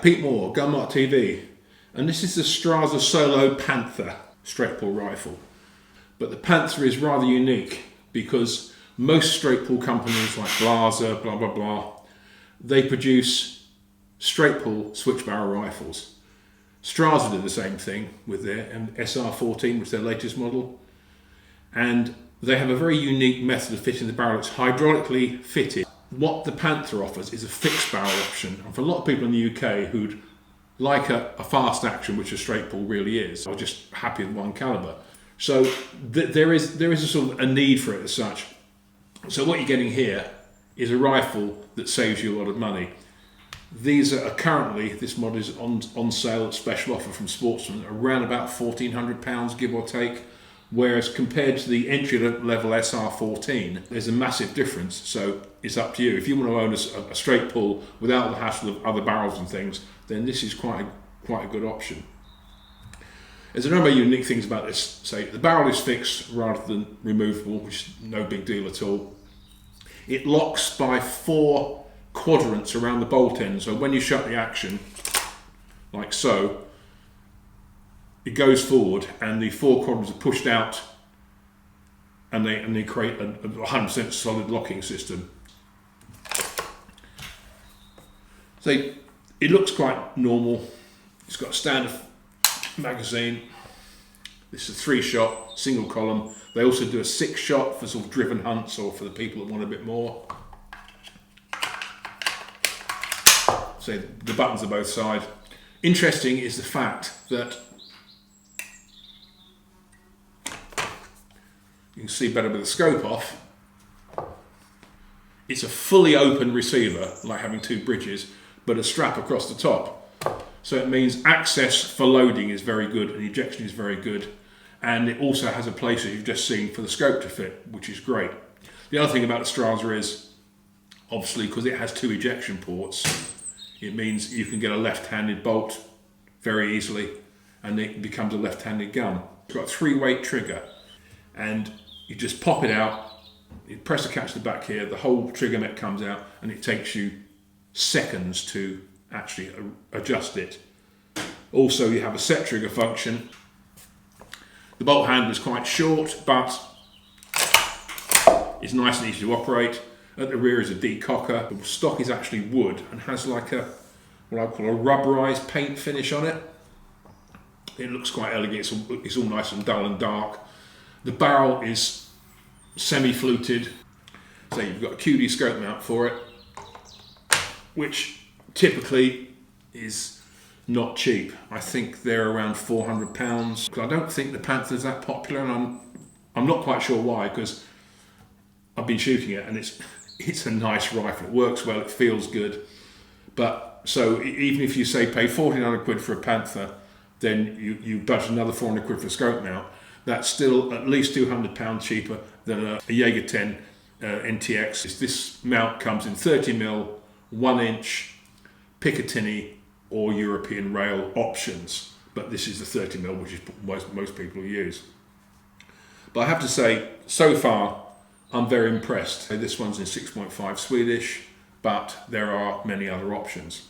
Pete Moore, Mart TV, and this is the Strasser Solo Panther straight pull rifle. But the Panther is rather unique because most straight pull companies like Strasser, blah blah blah, they produce straight pull switch barrel rifles. Strasser did the same thing with their SR14, which is their latest model, and they have a very unique method of fitting the barrel. It's hydraulically fitted. What the Panther offers is a fixed barrel option, and for a lot of people in the UK who'd like a fast action, which a straight pull really is, are just happy with one caliber. So there is a sort of a need for it as such. So what you're getting here is a rifle that saves you a lot of money. These are currently, this model is on sale at special offer from Sportsman, around about £1,400, give or take. Whereas compared to the entry level SR14, there's a massive difference. So it's up to you. If you want to own a straight pull without the hassle of other barrels and things, then this is quite a good option. There's a number of unique things about this. Say the barrel is fixed rather than removable, which is no big deal at all. It locks by 4 quadrants around the bolt end. So when you shut the action, like so, it goes forward and the 4 quadrants are pushed out, and they create a 100% solid locking system. So it looks quite normal. It's got a standard magazine. This is a 3-shot single column. They also do a 6-shot for sort of driven hunts or for the people that want a bit more. So the buttons are both sides. Interesting is the fact that you can see better with the scope off. It's a fully open receiver, like having 2 bridges, but a strap across the top. So it means access for loading is very good and ejection is very good. And it also has a place, as you've just seen, for the scope to fit, which is great. The other thing about the Strasser is, obviously, because it has 2 ejection ports, it means you can get a left-handed bolt very easily, and it becomes a left-handed gun. It's got a 3-weight trigger, and you just pop it out, you press the catch to the back here, the whole trigger neck comes out, and it takes you seconds to actually adjust it. Also, you have a set trigger function. The bolt handle is quite short, but it's nice and easy to operate. At the rear is a decocker. The stock is actually wood and has like what I call a rubberized paint finish on it. It looks quite elegant. It's all nice and dull and dark. The barrel is semi-fluted. So you've got a QD scope mount for it, which typically is not cheap. I think they're around £400. I don't think the Panther's that popular, and I'm not quite sure why, because I've been shooting it and it's a nice rifle. It works well, it feels good. But so even if you say pay £1,400 for a Panther, then you budget another £400 for a scope mount. That's still at least £200 cheaper than a Jaeger 10 NTX. This mount comes in 30mm, 1-inch, Picatinny or European rail options, but this is the 30mm, which is most people use. But I have to say, so far, I'm very impressed. This one's in 6.5 Swedish, but there are many other options.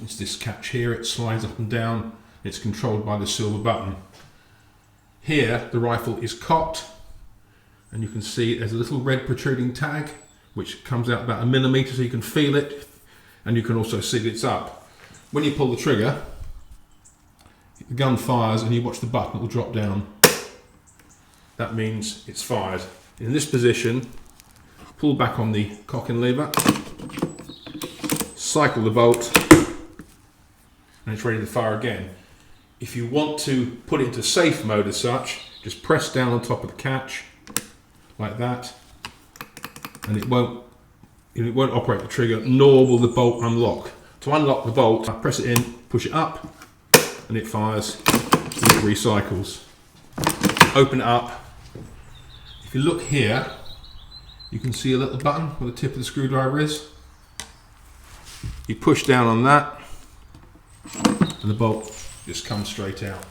It's this catch here, it slides up and down, it's controlled by the silver button. Here, the rifle is cocked, and you can see there's a little red protruding tag, which comes out about 1 millimetre, so you can feel it, and you can also see it's up. When you pull the trigger, the gun fires and you watch the button, it will drop down. That means it's fired. In this position, pull back on the cocking lever, cycle the bolt, and it's ready to fire again. If you want to put it into safe mode as such, just press down on top of the catch, like that, and it won't operate the trigger, nor will the bolt unlock. To unlock the bolt, I press it in, push it up, and it fires, and it recycles. Open it up. If you look here, you can see a little button where the tip of the screwdriver is. You push down on that, and the bolt just comes straight out.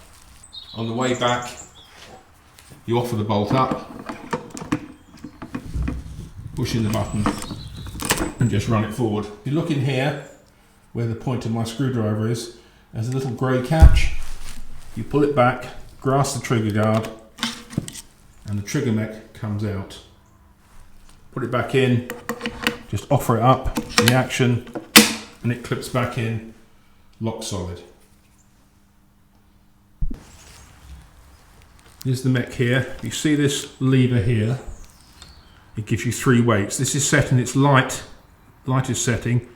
On the way back, you offer the bolt up, push in the button, and just run it forward. If you look in here, where the point of my screwdriver is, there's a little grey catch. You pull it back, grasp the trigger guard, and the trigger mech comes out. Put it back in, just offer it up, the action, and it clips back in, lock solid. Here's the mech here. You see this lever here? It gives you 3 weights. This is set in its lightest setting.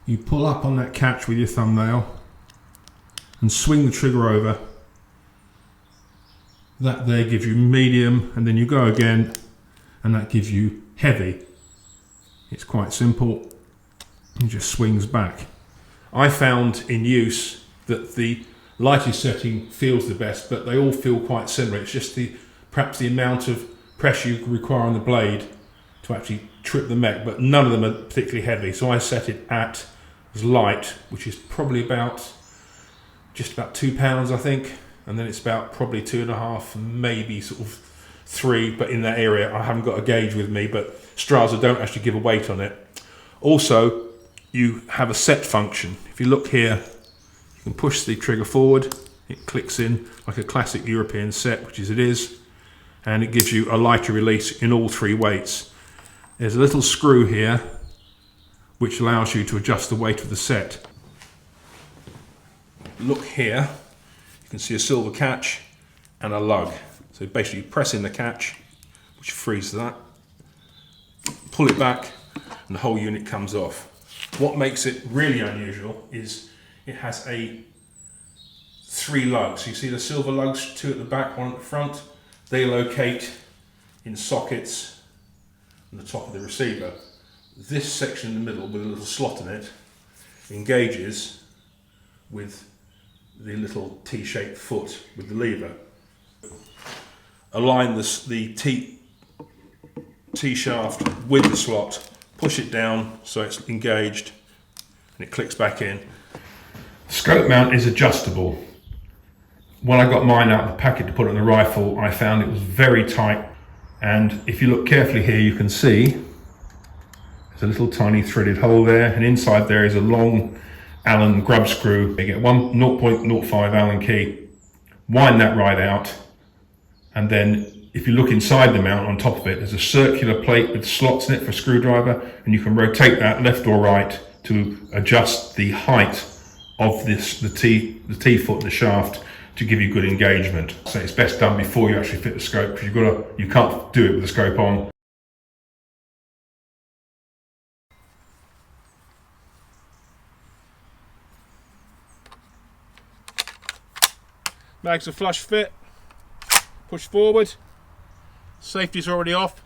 You pull up on that catch with your thumbnail and swing the trigger over. That there gives you medium, and then you go again, and that gives you heavy. It's quite simple. It just swings back. I found in use that the lightest setting feels the best, but they all feel quite similar. It's just perhaps the amount of pressure you require on the blade to actually trip the mech, but none of them are particularly heavy. So I set it at as light, which is probably just about £2, I think, and then it's about probably 2.5, maybe sort of 3, but in that area. I haven't got a gauge with me, but Strasser don't actually give a weight on it. Also, you have a set function. If you look here, you can push the trigger forward, it clicks in like a classic European set, which is it is, and it gives you a lighter release in all 3 weights. There's a little screw here which allows you to adjust the weight of the set. Look here, you can see a silver catch and a lug. So basically you press in the catch, which frees that, pull it back, and the whole unit comes off. What makes it really unusual is it has 3 lugs. You see the silver lugs, 2 at the back, 1 at the front. They locate in sockets on the top of the receiver. This section in the middle with a little slot in it engages with the little T-shaped foot with the lever. Align the T-shaft with the slot, push it down so it's engaged, and it clicks back in. The scope mount is adjustable. When I got mine out of the packet to put it on the rifle, I found it was very tight, and if you look carefully here, you can see there's a little tiny threaded hole there, and inside there is a long Allen grub screw. You get one 0.05 Allen key, wind that right out, and then if you look inside the mount on top of it, there's a circular plate with slots in it for a screwdriver, and you can rotate that left or right to adjust the height of the T foot, the shaft, to give you good engagement. So it's best done before you actually fit the scope, because you can't do it with the scope on. Mag's a flush fit, push forward, safety's already off.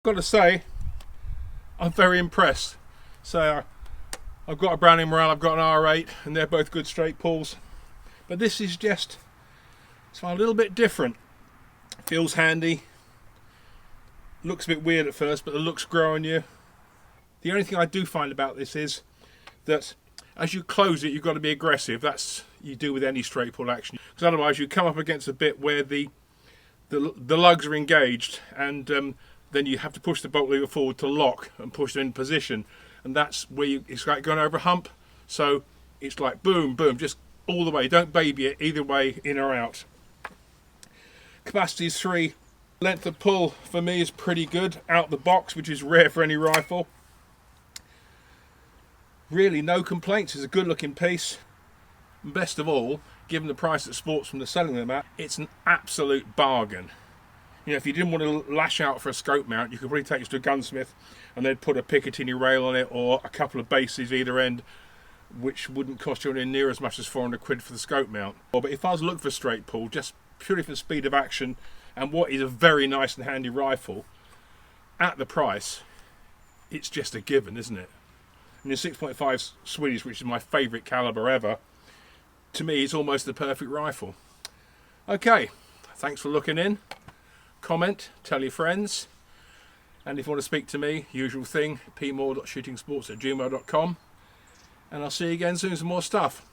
Got to say, I'm very impressed. So I've got a Browning Morale, I've got an R8, and they're both good straight pulls. But this is just, it's a little bit different. Feels handy. Looks a bit weird at first, but the looks grow on you. The only thing I do find about this is that as you close it, you've got to be aggressive. That's you do with any straight pull action. Because otherwise you come up against a bit where the lugs are engaged, and then you have to push the bolt lever forward to lock and push it in position. And that's where it's like going over a hump. So it's like boom, boom, just all the way. Don't baby it, either way, in or out. Capacity is 3. Length of pull for me is pretty good out the box, which is rare for any rifle. Really no complaints. It's a good looking piece. And best of all, given the price that Sportsman are selling them at, it's an absolute bargain. You know, if you didn't want to lash out for a scope mount, you could probably take it to a gunsmith and they'd put a Picatinny rail on it or a couple of bases either end, which wouldn't cost you anywhere near as much as 400 quid for the scope mount. But if I was looking for straight pull, just purely for speed of action and what is a very nice and handy rifle, at the price, it's just a given, isn't it? And the 6.5 Swedish, which is my favourite calibre ever, to me it's almost the perfect rifle. Okay, thanks for looking in. Comment, tell your friends. And if you want to speak to me, usual thing, pmore.shootingsports@gmail.com. And I'll see you again soon with some more stuff.